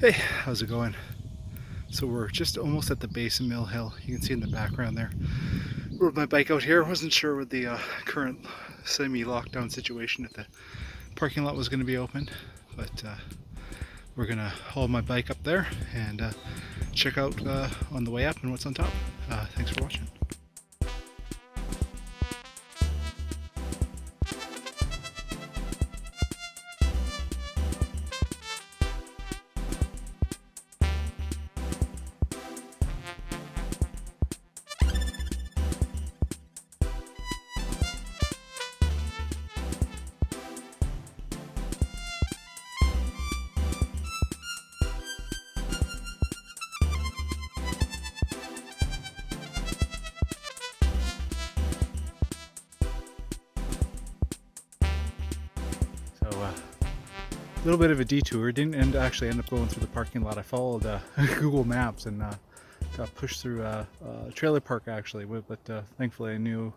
Hey, how's it going? So we're just almost at the base of Mill Hill. You can see in the background there. Rode my bike out here. Wasn't sure what the current semi-lockdown situation at the parking lot was going to be open, but we're going to haul my bike up there and check out on the way up and what's on top. Thanks for watching. So a little bit of a detour. Didn't actually end up going through the parking lot. I followed Google Maps and got pushed through a trailer park actually, but thankfully I knew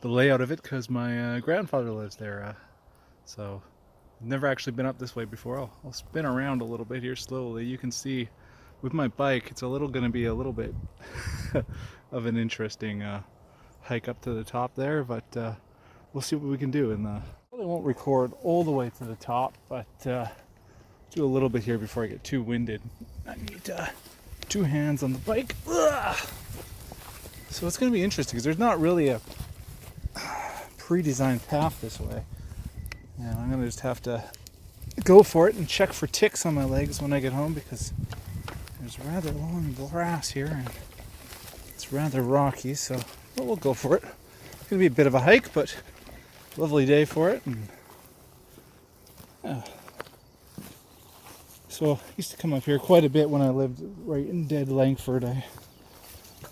the layout of it because my grandfather lives there. So I've never actually been up this way before. I'll spin around a little bit here slowly. You can see with my bike it's going to be a little bit of an interesting hike up to the top there, but we'll see what we can do. And probably won't record all the way to the top, but do a little bit here before I get too winded. I need two hands on the bike. Ugh! So it's going to be interesting because there's not really a pre-designed path this way. And I'm going to just have to go for it and check for ticks on my legs when I get home because there's rather long grass here and it's rather rocky, so we'll go for it. It's going to be a bit of a hike, but lovely day for it. And yeah. So I used to come up here quite a bit when I lived right in dead Langford.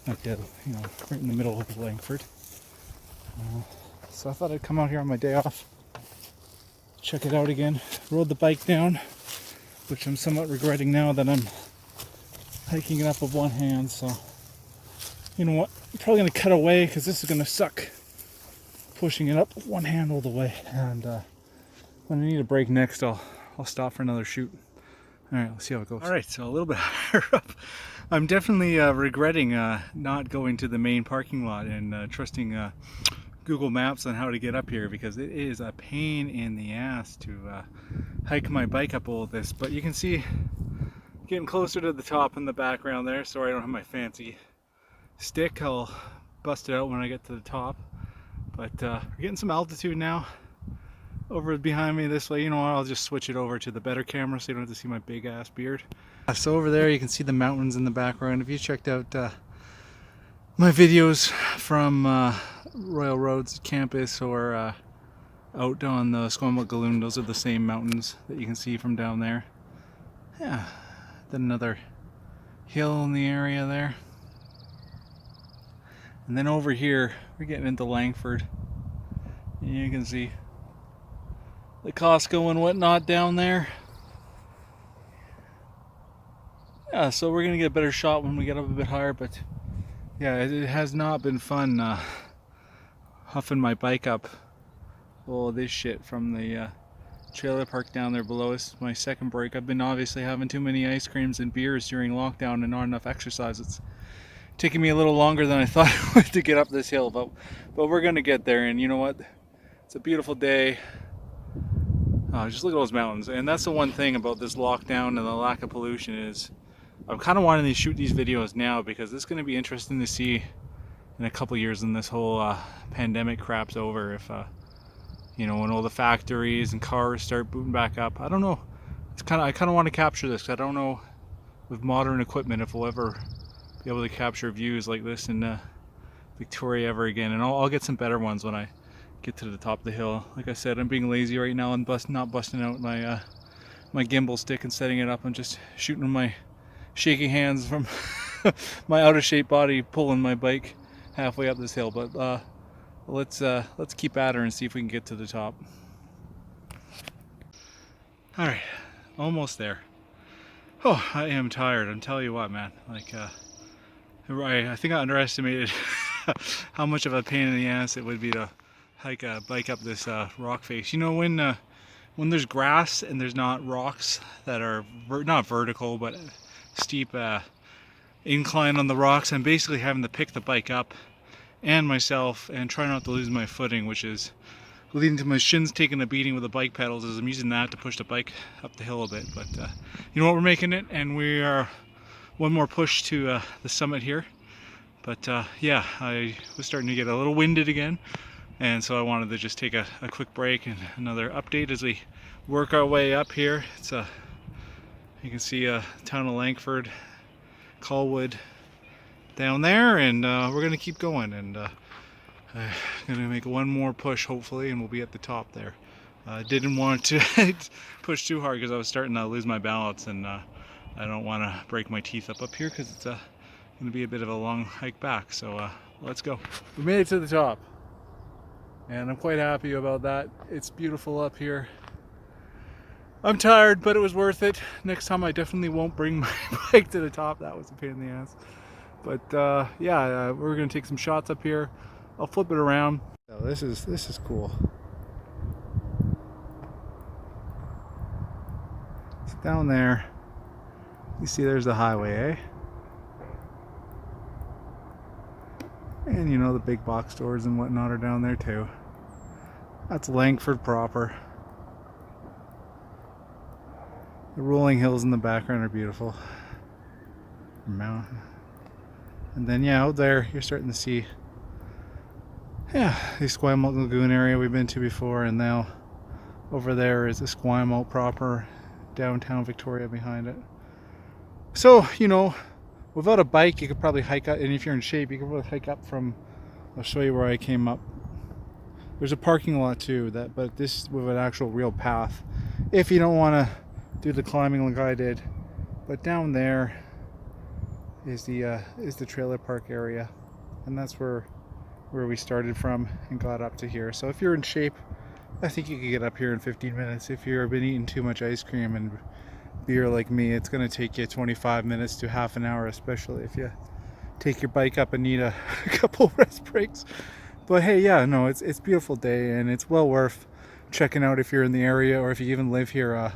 Not dead, right in the middle of Langford. So I thought I'd come out here on my day off, check it out again. Rode the bike down, which I'm somewhat regretting now that I'm hiking it up with one hand. So you know what, I'm probably going to cut away because this is going to suck pushing it up with one hand all the way. And when I need a break next, I'll stop for another shoot. All right, let's see how it goes. All right, so a little bit higher up. I'm definitely regretting not going to the main parking lot and trusting Google Maps on how to get up here, because it is a pain in the ass to hike my bike up all of this. But you can see getting closer to the top in the background there. Sorry I don't have my fancy stick. I'll bust it out when I get to the top. But we're getting some altitude now over behind me this way. You know what, I'll just switch it over to the better camera so you don't have to see my big ass beard. So over there you can see the mountains in the background. If you checked out my videos from Royal Roads campus or out on the Squamish Galoon, those are the same mountains that you can see from down there. Yeah, then another hill in the area there. And then over here, we're getting into Langford. And you can see the Costco and whatnot down there. Yeah, so we're going to get a better shot when we get up a bit higher, but yeah, it has not been fun huffing my bike up all this shit from the trailer park down there below us. My second break. I've been obviously having too many ice creams and beers during lockdown and not enough exercise. It's taking me a little longer than I thought it would to get up this hill, but we're gonna get there. And you know what, it's a beautiful day. Just look at those mountains. And that's the one thing about this lockdown and the lack of pollution is I'm kind of wanting to shoot these videos now because it's going to be interesting to see in a couple years when this whole pandemic crap's over, if when all the factories and cars start booting back up. I don't know, I kind of want to capture this. I don't know with modern equipment if we'll ever be able to capture views like this in Victoria ever again. And I'll get some better ones when I get to the top of the hill. Like I said, I'm being lazy right now and not busting out my my gimbal stick and setting it up. I'm just shooting with my shaky hands from my out of shape body pulling my bike halfway up this hill. But let's keep at her and see if we can get to the top. All right, almost there. Oh, I am tired. I'm telling you what, man. Like I think I underestimated how much of a pain in the ass it would be to hike a bike up this rock face. You know, when when there's grass and there's not rocks that are not vertical but steep incline on the rocks, I'm basically having to pick the bike up and myself and try not to lose my footing, which is leading to my shins taking a beating with the bike pedals as I'm using that to push the bike up the hill a bit. But you know what, we're making it, and we are one more push to the summit here. But yeah, I was starting to get a little winded again, and so I wanted to just take a quick break and another update as we work our way up here. It's you can see town of Langford, Colwood down there, and we're gonna keep going, and I'm gonna make one more push hopefully, and we'll be at the top there. Didn't want to push too hard because I was starting to lose my balance, and I don't want to break my teeth up here because it's gonna be a bit of a long hike back. So let's go. We made it to the top, and I'm quite happy about that. It's beautiful up here. I'm tired, but it was worth it. Next time I definitely won't bring my bike to the top. That was a pain in the ass. But yeah, we're gonna take some shots up here. I'll flip it around. Oh, this is cool. It's down there. You see, there's the highway, eh? And you know, the big box stores and whatnot are down there too. That's Langford proper. The rolling hills in the background are beautiful. Mountain. And then yeah, out there you're starting to see the Esquimalt Lagoon area we've been to before, and now over there is Esquimalt proper, downtown Victoria behind it. So, you know, without a bike you could probably hike up, and if you're in shape you could probably hike up from, I'll show you where I came up. There's a parking lot too, but this with an actual real path if you don't want to do the climbing like I did. But down there is the trailer park area, and that's where we started from and got up to here. So if you're in shape, I think you could get up here in 15 minutes. If you've been eating too much ice cream and beer like me, it's going to take you 25 minutes to half an hour, especially if you take your bike up and need a couple rest breaks. But hey, yeah, no, it's a beautiful day, and it's well worth checking out if you're in the area, or if you even live here.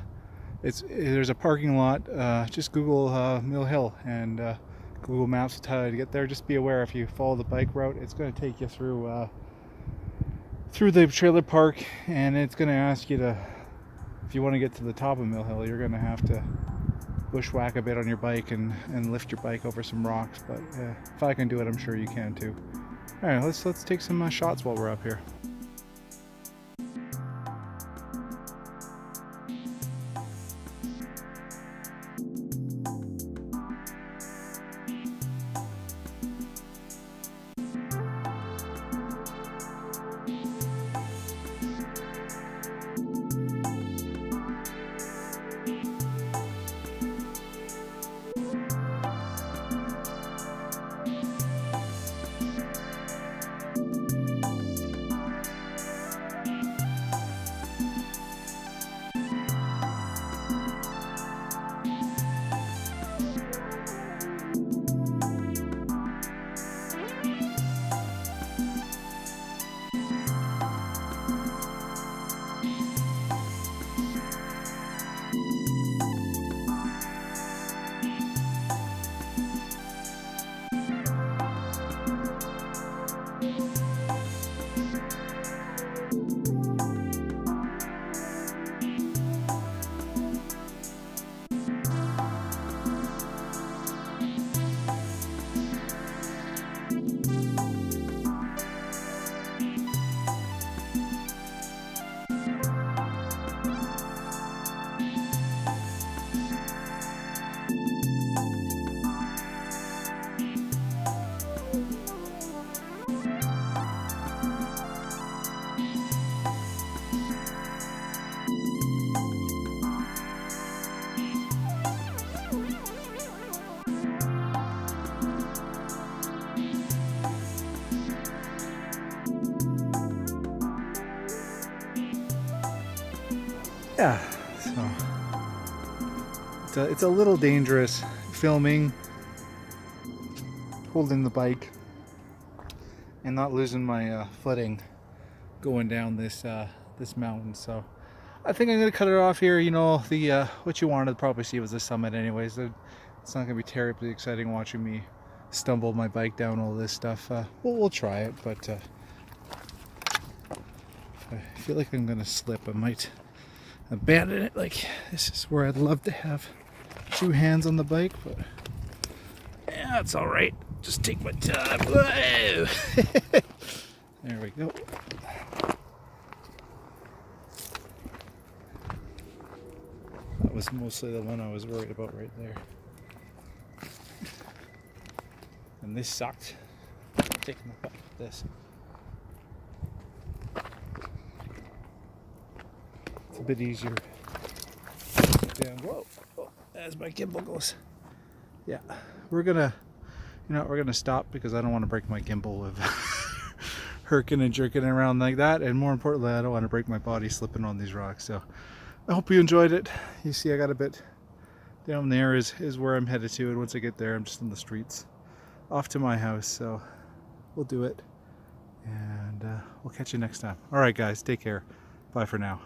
There's a parking lot. Just Google Mill Hill, and Google Maps will tell you to get there. Just be aware, if you follow the bike route, it's going to take you through the trailer park, and it's going to ask you to, if you want to get to the top of Mill Hill, you're going to have to bushwhack a bit on your bike and lift your bike over some rocks. But if I can do it, I'm sure you can too. All right, let's take some shots while we're up here. Yeah, so it's a little dangerous filming, holding the bike, and not losing my footing going down this mountain. So I think I'm gonna cut it off here. You know, the what you wanted to probably see was the summit anyways. It's not gonna be terribly exciting watching me stumble my bike down all this stuff. We'll try it, but I feel like I'm gonna slip. I might abandon it. Like, this is where I'd love to have two hands on the bike, but yeah, it's all right. Just take my time. Whoa! There we go. That was mostly the one I was worried about right there. And this sucked. Taking the back with this. It's a bit easier. Down. Whoa! Oh, as my gimbal goes. Yeah, we're gonna stop because I don't want to break my gimbal with herking and jerking around like that, and more importantly, I don't want to break my body slipping on these rocks. So I hope you enjoyed it. You see, I got a bit down there is where I'm headed to, and once I get there, I'm just in the streets, off to my house. So we'll do it, and we'll catch you next time. All right, guys, take care. Bye for now.